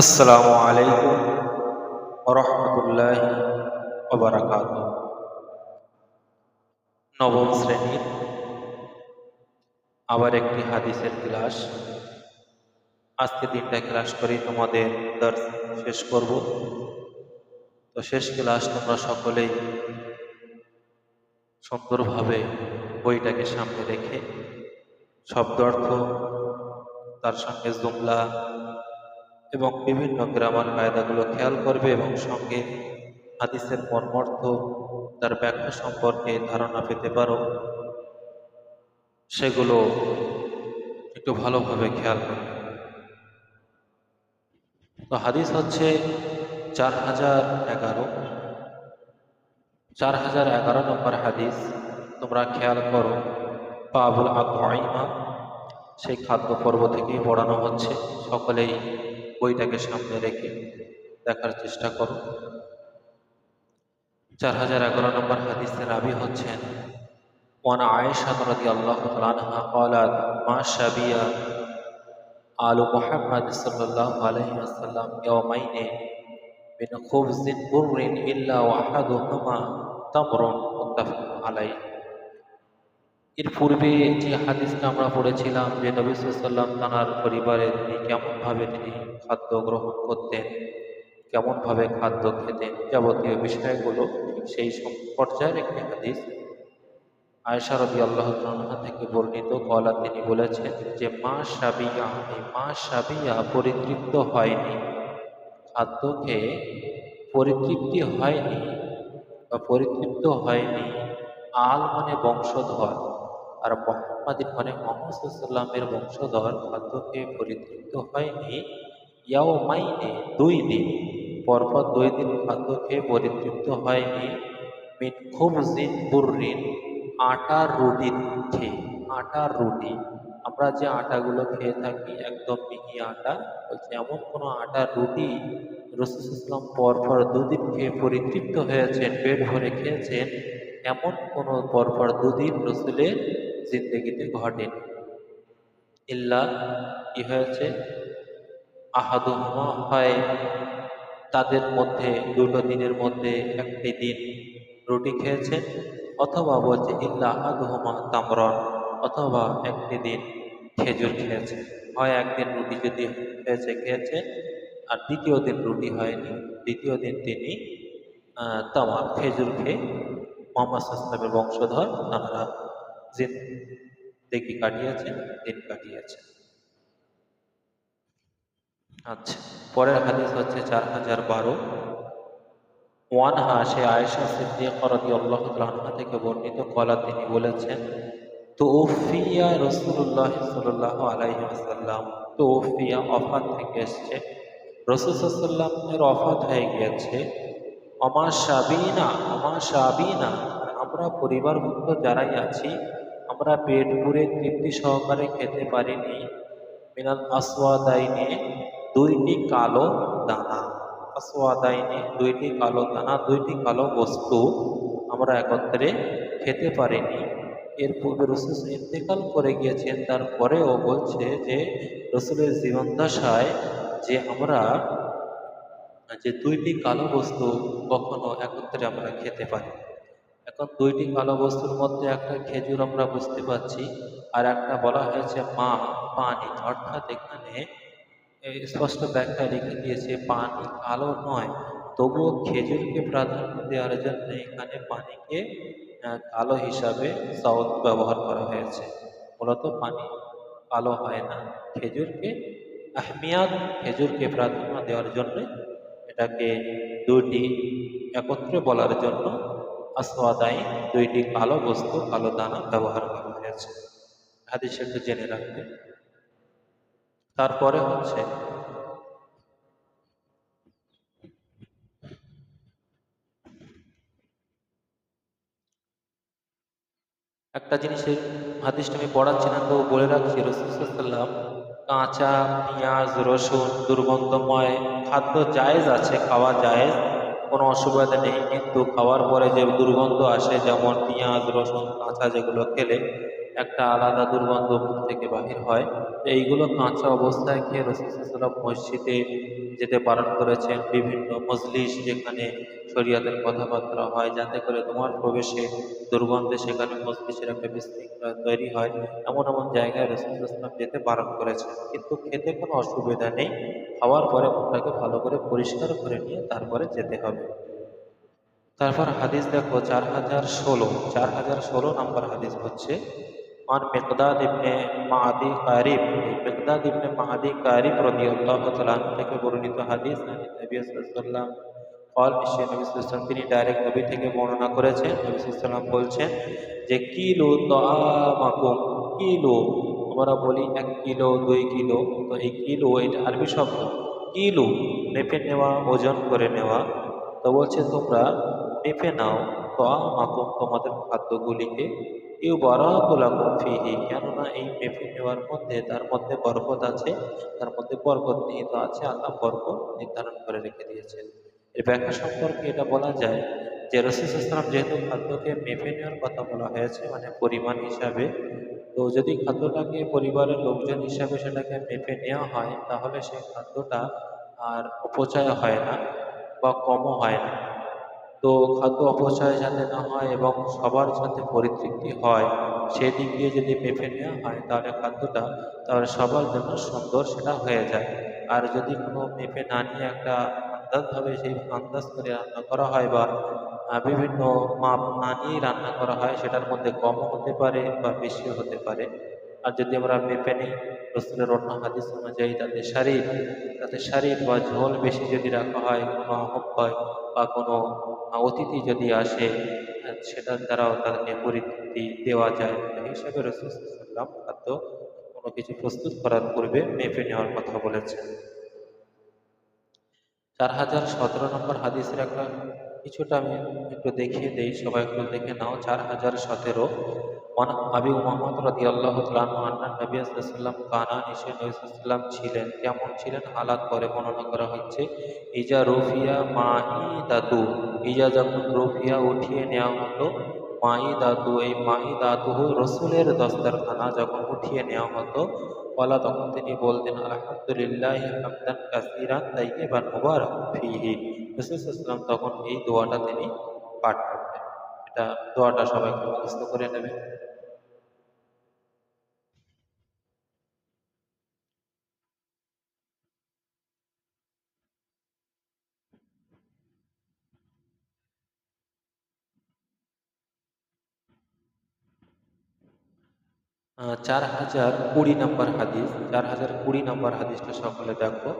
আসসালামু আলাইকুম ওরহমতুল্লাহি ওবারাকাতুহু। নবম শ্রেণীর আবার একটি হাদিসের ক্লাস। আজকে 3টা ক্লাস করেই তোমাদের দর্স শেষ করব। তো শেষ ক্লাস তোমরা সকলেই সুন্দরভাবে বইটাকে সামনে রেখে শব্দ অর্থ, তার সঙ্গে জুমলা এবং বিভিন্ন গ্রামার কায়দাগুলো খেয়াল করবে এবং সঙ্গে হাদিসের মর্মার্থ, তার ব্যাখ্যা সম্পর্কে ধারণা পেতে পারো, সেগুলো একটু ভালোভাবে খেয়াল করবে। তো হাদিস হচ্ছে 4011 4011 নম্বর হাদিস। তোমরা খেয়াল করো, বাবুল আত'ইমা, সেই খাদ্য পর্ব থেকেই পড়ানো হচ্ছে। সকলেই বইটাকে সামনে রেখে দেখার চেষ্টা করো। 4011 নম্বর হাদিসের রাবী হচ্ছেন ওয়ান আয়েশা রাদিয়াল্লাহু তাআলা আনহা ক্বালাত মা শাবিয়া আলু মুহাম্মদ সাল্লাল্লাহু আলাইহি ওয়াসাল্লাম ইয়াওমাইনি মিন খুবজিন বুররিন ইল্লা ওয়াহাদুহুমা তামরুন, মুত্তাফাকুন আলাইহি। এর পূর্বে যে হাদিসটা আমরা পড়েছিলাম যে নবী সাল্লাল্লাহু আলাইহি ওয়াসাল্লাম তাঁর পরিবারে তিনি কেমনভাবে খাদ্য গ্রহণ করতেন, কেমনভাবে খাদ্য খেতেন, যাবতীয় বিষয়গুলো ঠিক সেই পর্যায়ের একটি হাদিস। আয়েশা রাদিয়াল্লাহু তাআলা থেকে বর্ণিত, কলা, তিনি বলেছেন যে মা শাবিয়া, এই মা শাবিয়া পরিতৃপ্ত হয়নি, খাদ্য খেয়ে পরিতৃপ্তি হয়নি বা পরিতৃপ্ত হয়নি। আল মানে বংশধর, আর মুহাম্মাদিন মানে মুহাম্মদ সাল্লাল্লাহু আলাইহি ওয়াসাল্লামের বংশধর খাদ্য খেয়ে পরিতৃপ্ত হয়নি। ইয়াওমাইনে, 2 দিন, পরপর 2 দিন খাদ্য খেয়ে পরিতৃপ্ত হয়নি। মিন খুবজিন বুররিন, আটার রুটি খেয়ে। আটার রুটি, আমরা যে আটাগুলো খেয়ে থাকি একদম মিহি আটা, বলছে এমন কোনো আটার রুটি রাসূল সাল্লাল্লাহু আলাইহি ওয়াসাল্লাম পরপর 2 দিন খেয়ে পরিতৃপ্ত হয়েছেন, পেট ভরে খেয়েছেন, এমন কোনো পরপর 2 দিন রাসূলের জিন্দেগিতে ঘটেনি। ইল্লা, কি হয়েছে, আহাদুহুমা, হয় তাদের মধ্যে 2টো দিনের মধ্যে একটি দিন রুটি খেয়েছেন, অথবা বলছে ইল্লা আহাদুহুমা তামরান, অথবা একটি দিন খেজুর খেয়েছে। হয় একদিন রুটি যদি খেয়েছে, আর দ্বিতীয় দিন রুটি হয়নি, দ্বিতীয় দিন তিনি তামার, খেজুর খেয়ে মুহাম্মদ সাল্লাল্লাহু আলাইহি ওয়াসাল্লামের বংশধর তাঁরা জিন্দেগি কাটিয়েছেন, দিন কাটিয়েছেন। আচ্ছা, পরের হাদিস হচ্ছে 4012। ওয়ানহা, সে আয়েশা সিদ্দিকা রাদিয়াল্লাহু তাআলা আনহা থেকে বর্ণিত, কলা, তিনি বলেছেন তুউফিয়া রাসূলুল্লাহ সাল্লাল্লাহু আলাইহি ওয়াসাল্লাম। তুউফিয়া, অফাত থেকে এসেছে, রাসূল সাল্লাল্লাহু আলাইহি ওয়াসাল্লামের অফাত হয়ে গিয়েছে। আমা শাবিনা, আমা শাবিনা, আমরা পরিবারভুক্ত যারাই আছি, আমরা পেট পুরে তৃপ্তি সহকারে খেতে পারিনি। মিনাল আসওয়াদাইনি, 2টি কালো দানা। আসওয়াদাইনি, 2টি কালো দানা, 2টি কালো বস্তু আমরা একত্রে খেতে পারিনি। এর পূর্বে রাসূল ইন্তেকাল করে গিয়েছেন, তারপরেও বলছে যে রাসূলের জীবদ্দশায় যে আমরা যে 2টি কালো বস্তু কখনো একত্রে আমরা খেতে পারি। এখন 2টি কালো বস্তুর মধ্যে একটা খেজুর আমরা বুঝতে পারছি, আর একটা বলা হয়েছে মা, পানি, অর্থাৎ এখানে স্পষ্ট ব্যাখ্যা লিখে দিয়েছে পানি কালো নয়, তবুও খেজুরকে প্রাধান্য দেওয়ার জন্য এখানে পানিকে কালো হিসাবে সাউথ ব্যবহার করা হয়েছে। মূলত পানি কালো হয় না, খেজুরকে আহমিয়াত, খেজুরকে প্রাধান্য দেওয়ার জন্য এটাকে 2টি একত্রে বলার জন্য আসওয়াদাই, 2টি কালো বস্তু, কালো দানা ব্যবহার করা হয়েছে। হাদিস একটু জেনে রাখবে। তারপরে হচ্ছে একটা জিনিসের হাদিসটা আমি পড়াচ্ছি না, তো বলে রাখছি, রাসূল সাল্লাল্লাহু আলাইহি ওয়াসাল্লাম কাঁচা পেঁয়াজ, রসুন, দুর্গন্ধময় খাদ্য জায়েজ আছে, খাওয়া জায়েজ, কোনো অসুবিধা নেই, কিন্তু খাওয়ার পরে যে দুর্গন্ধ আসে, যেমন পেঁয়াজ, রসুন কাঁচা যেগুলো খেলে একটা আলাদা দুর্গন্ধ মুখ থেকে বাহির হয়। তো এইগুলো কাঁচা অবস্থায় খেয়ে রাসূল সাল্লাল্লাহু আলাইহি ওয়াসাল্লাম মসজিদে যেতে বারণ করেছেন, বিভিন্ন মজলিস যেখানে শরিয়াতের কথাবার্তা হয়, যাতে করে তোমার প্রবেশে দুর্গন্ধে সেখানে মজলিসের একটা বিশৃঙ্খলা তৈরি হয়, এমন এমন জায়গায় রাসূল সাল্লাল্লাহু আলাইহি ওয়াসাল্লাম যেতে বারণ করেছেন। কিন্তু খেতে কোনো অসুবিধা নেই, খাওয়ার পরে মুখটাকে ভালো করে পরিষ্কার করে নিয়ে তারপরে যেতে হবে। তারপর হাদিস দেখো 4016 নম্বর হাদিস হচ্ছে عن مقداد ابن معدي قارب مقداد ابن معدي قارب رضي الله تعالى عنه থেকে বর্ণিত হাদিস। নবী সাল্লাল্লাহু আলাইহি ওয়াসাল্লাম قال নিশ্চয়ই নবী সাল্লাল্লাহু আলাইহি ওয়াসাল্লাম তিনি ডাইরেক্ট নবী থেকে বর্ণনা করেছেন। নবী সাল্লাল্লাহু আলাইহি ওয়াসাল্লাম বলছেন যে কিলো তাআমাকুম, কিলো আমরা বলি 1 কিলো 2 কিলো, তো এই কিলো এটা আরবি শব্দ। কিলো মেপে নেওয়া, ওজন করে নেওয়া। তো বলছে তোমরা মেপে নাও তাআমাকুম তোমাদের খাদ্যগুলিকে, ইউবারাকুলাকুম ফিহি কেননা এই মেপে নেওয়ার মধ্যে তার মধ্যে বরকত আছে, তার মধ্যে বরকত নিহিত আছে, আল্লাহ বরকত নির্ধারণ করে রেখে দিয়েছেন। এর ব্যাখ্যা সম্পর্কে এটা বলা যায় যে রাসূল সাল্লাল্লাহু আলাইহি ওয়াসাল্লাম যেহেতু খাদ্যকে মেপে নেওয়ার কথা বলা হয়েছে মানে পরিমাণ হিসাবে, তো যদি খাদ্যটাকে পরিবারের লোকজন হিসাবে সেটাকে মেপে নেওয়া হয় তাহলে সেই খাদ্যটা আর অপচয় হয় না বা কমও হয় না। তো খাদ্য অপচয় যাতে না হয় এবং সবার যাতে পরিতৃপ্তি হয় সেদিক দিয়ে যদি মেপে নেওয়া হয় তাহলে খাদ্যটা তাহলে সবার জন্য সুন্দর সেটা হয়ে যায়। আর যদি কোনো মেপে না নিয়ে একটা আন্দাজভাবে সেই আন্দাজ করে রান্না করা হয় বা বিভিন্ন মাপ না নিয়েই রান্না করা হয় সেটার মধ্যে কমও হতে পারে বা বেশিও হতে পারে। আর যদি আমরা মেপে নিই রসুলের অন্য হাদিস অনুযায়ী তাতে শারীর বা ঝোল বেশি যদি রাখা হয়, কোনো আহ্বায় বা কোনো অতিথি যদি আসে সেটার দ্বারাও তাদেরকে পরিতৃপ্তি দেওয়া যায়। এই হিসাবে রাসূল সাল্লাল্লাহু আলাইহি ওয়াসাল্লাম খাদ্য কোনো কিছু প্রস্তুত করার পূর্বে মেপে নেওয়ার কথা বলেছেন। 4017 নম্বর হাদিসের একটা কিছুটা আমি একটু দেখিয়ে দেই, সবাই একটু দেখে নাও। 4017 ওয়ান আবি উমামা রাদিয়াল্লাহু তাআলা আনহু আন্না নবী সাল্লাল্লাহু আলাইহি ওয়াসাল্লাম কানা নিশ্চয় নবী সাল্লাল্লাহু আলাইহি ওয়াসাল্লাম ছিলেন, কেমন ছিলেন হালাত পরে বর্ণনা করা হচ্ছে। ইজা রুফিয়া মাইদাতু, ইজা যখন রুফিয়া উঠিয়ে নেওয়া হতো, মাইদাতু এই মাইদাতুহু রাসূলের দস্তরখানা যখন উঠিয়ে নেওয়া হতো, ওয়ালা তখন তিনি বলতেন আলহামদুলিল্লাহি হামদান কাসীরান তাইয়্যিবান মুবারাকান ফীহি। রাসূল সাল্লাল্লাহু আলাইহি ওয়াসাল্লাম তখন এই দোয়াটা তিনি পাঠ করতেন। এটা দোয়াটা সবাই একটু মুখস্থ করে নেবে। 4020 নম্বর হাদিস, 4020 নম্বর হাদিসটা সকলে দেখো।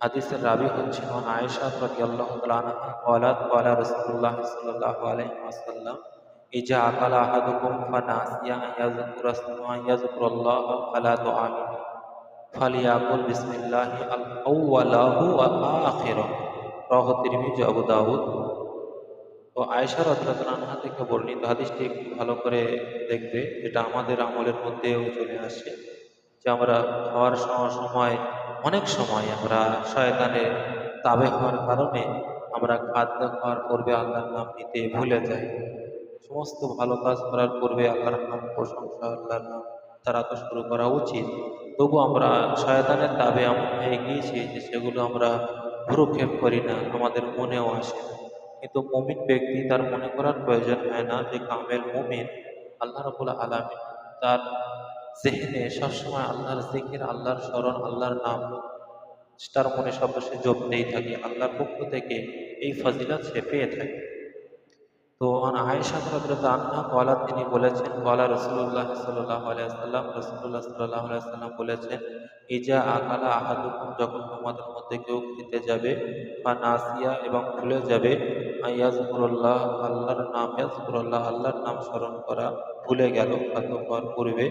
হাদিসের রাবি হচ্ছেন আয়েশা রাদিয়াল্লাহু তাআলা আনহা ক্বালাত ক্বালা রাসূলুল্লাহ সাল্লাল্লাহু আলাইহি ওয়াসাল্লাম ইজা আকালা আহাদুকুম ফানাসিয়া আন ইয়াযকুরাল্লাহ ফালা তুআমিন ফালিয়াকুল বিসমিল্লাহি আল আউওয়ালাহু ওয়া আখিরাহু রাওয়াহু তিরমিজি আবু দাউদ। তো আয়েশা রাদিয়াল্লাহু আনহা থেকে বর্ণিত হাদিসটি একটু ভালো করে দেখবে, যেটা আমাদের আমলের মধ্যেও চলে আসে যে আমরা খাওয়ার সময় অনেক সময় আমরা শয়তানের তাবে হওয়ার কারণে আমরা খাদ্য খাওয়ার পূর্বে আল্লাহর নাম নিতে ভুলে যাই। সমস্ত ভালো কাজ করার পূর্বে আল্লাহর নাম, প্রশংসা, আল্লাহর নাম তারা তো শুরু করা উচিত। তবু আমরা শয়তানের তাবে এমন হয়ে গিয়েছি যে সেগুলো আমরা ভ্রুক্ষেপ করি না, আমাদের মনেও আসে না। কিন্তু মুমিন ব্যক্তি তার মনে করার প্রয়োজন হয় না যে কামেল মুমিন আল্লাহ রাব্বুল আলামিন তার জেহেনে সবসময় আল্লাহর জিকির, আল্লাহর স্মরণ, আল্লাহর নাম তার মনে সর্বশে জপতেই থাকে। আল্লাহর পক্ষ থেকে এই ফজিলত সে পেয়ে থাকে। তো আয়েশা রাদিয়াল্লাহু আনহা ক্বালাত তিনি বলেছেন ক্বালা রাসূলুল্লাহ সাল্লাল্লাহু আলাইহি ওয়াসাল্লাম রাসূলুল্লাহ সাল্লাল্লাহু আলাইহি ওয়াসাল্লাম বলেছেন ইজা আকালা আহাদুকুম যখন তোমাদের মধ্যে কেউ খেতে যাবে, ফানাসিয়া এবং ভুলে যাবে, আইয়াযকুরুল্লাহ আল্লাহর নাম স্মরণ করা ভুলে গেল খাদ্য খাওয়ার পূর্বে,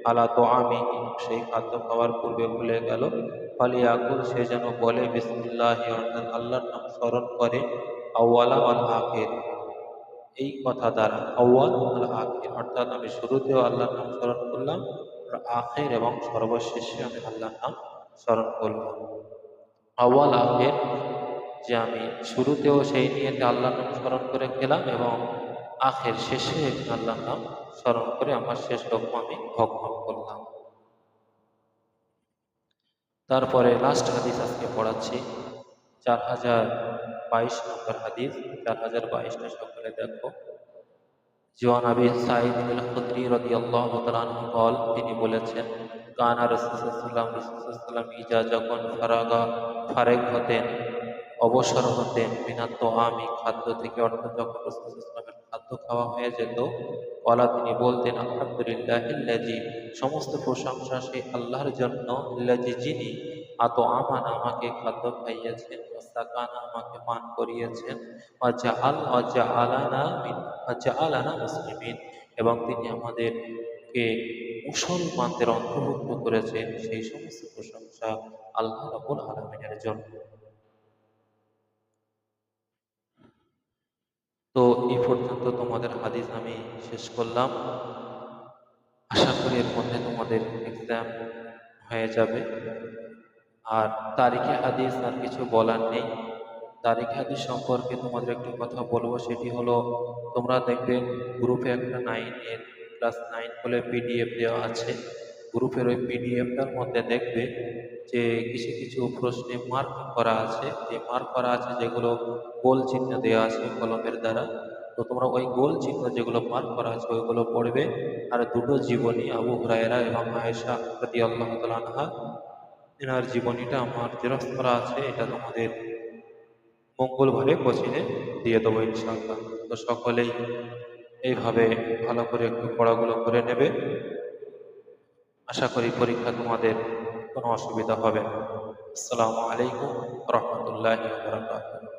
আলা তুআমিহি সেই খাদ্য খাওয়ার পূর্বে ভুলে গেল, ফালিয়াকুল সে যেন বলে বিসমিল্লাহি অর্থাৎ আল্লাহর নাম স্মরণ করে, আউয়ালা ওয়াল আখির এই কথা দ্বারা, আউয়াল আর আখির অর্থাৎ আমি শুরুতেও আল্লাহর নাম স্মরণ করলাম আর আখির এবং সর্বশেষে আমি আল্লাহর নাম স্মরণ করলাম। আউয়াল আখির যে আমি শুরুতেও সেই নিয়েতে আল্লাহর নাম স্মরণ করে গেলাম এবং আখের শেষে আল্লাহর নাম স্মরণ করে আমার শেষ লক্ষ্য আমি ভক্ষণ করলাম। তারপরে লাস্ট হাদিস আজকে পড়াচ্ছি 4022 নম্বর হাদিস। 4022টা সকলে দেখো। জন আবি সাঈদ আল খুদরি রাদিয়াল্লাহু তাআলা আনহু বল, তিনি বলেছেন, কানা রাসূলুল্লাহ সাল্লাল্লাহু ইজা যখন ফারেক হতেন, অবসর হতেন, মিনাত আমি খাদ্য থেকে, অর্থাৎ যখন রাসূলুল্লাহ খাদ্য খাওয়া হয়ে যেত, ওয়ালা তিনি বলতেন, আলহামদুলিল্লাহিল্লাযী সমস্ত প্রশংসা সেই আল্লাহর জন্য, আল্লাযী যিনি আতো আমানা আমাকে খাদ্য খাইয়েছেন, ওয়াসাকানা আমাকে পান করিয়েছেন, ওয়াজআলানা মুসলিমিন এবং তিনি আমাদেরকে মুসলমানদের অন্তর্ভুক্ত করেছেন। সেই সমস্ত প্রশংসা আল্লাহ রাব্বুল আলামিনের জন্য। তো এই পর্যন্ত তোমাদের হাদিস আমি শেষ করলাম। আশা করি এর মধ্যে তোমাদের এক্সাম হয়ে যাবে। আর তারিখে হাদিস আর কিছু বলার নেই। তারিখে হাদিস সম্পর্কে তোমাদের একটি কথা বলবো, সেটি হলো, তোমরা দেখবে গ্রুপে একটা 9 ক্লাস 9 বলে পিডিএফ দেওয়া আছে। গ্রুপের ওই পিডিএফটার মধ্যে দেখবে যে কিছু কিছু প্রশ্নে মার্ক করা আছে, যে মার্ক করা আছে যেগুলো গোল চিহ্ন দেওয়া আছে কলমের দ্বারা। তো তোমরা ওই গোল চিহ্ন যেগুলো মার্ক করা আছে ওইগুলো পড়বে। আর দুটো জীবনী, আবু হুরায়রা এবং আয়েশা রাদিয়াল্লাহু তাআলা আনহা, এনার জীবনীটা আমার জেরক্স করা আছে। এটা তোমাদের মঙ্গলবারে কোচিনে দিয়ে দেবো ইনশাআল্লাহ। তো সকলেই এইভাবে ভালো করে একটু পড়াগুলো করে নেবে। আশা করি পরীক্ষা তোমাদের কোনো অসুবিধা হবে না। আসসালামু আলাইকুম রহমতুল্লাহি ওয়া বারাকাতুহু।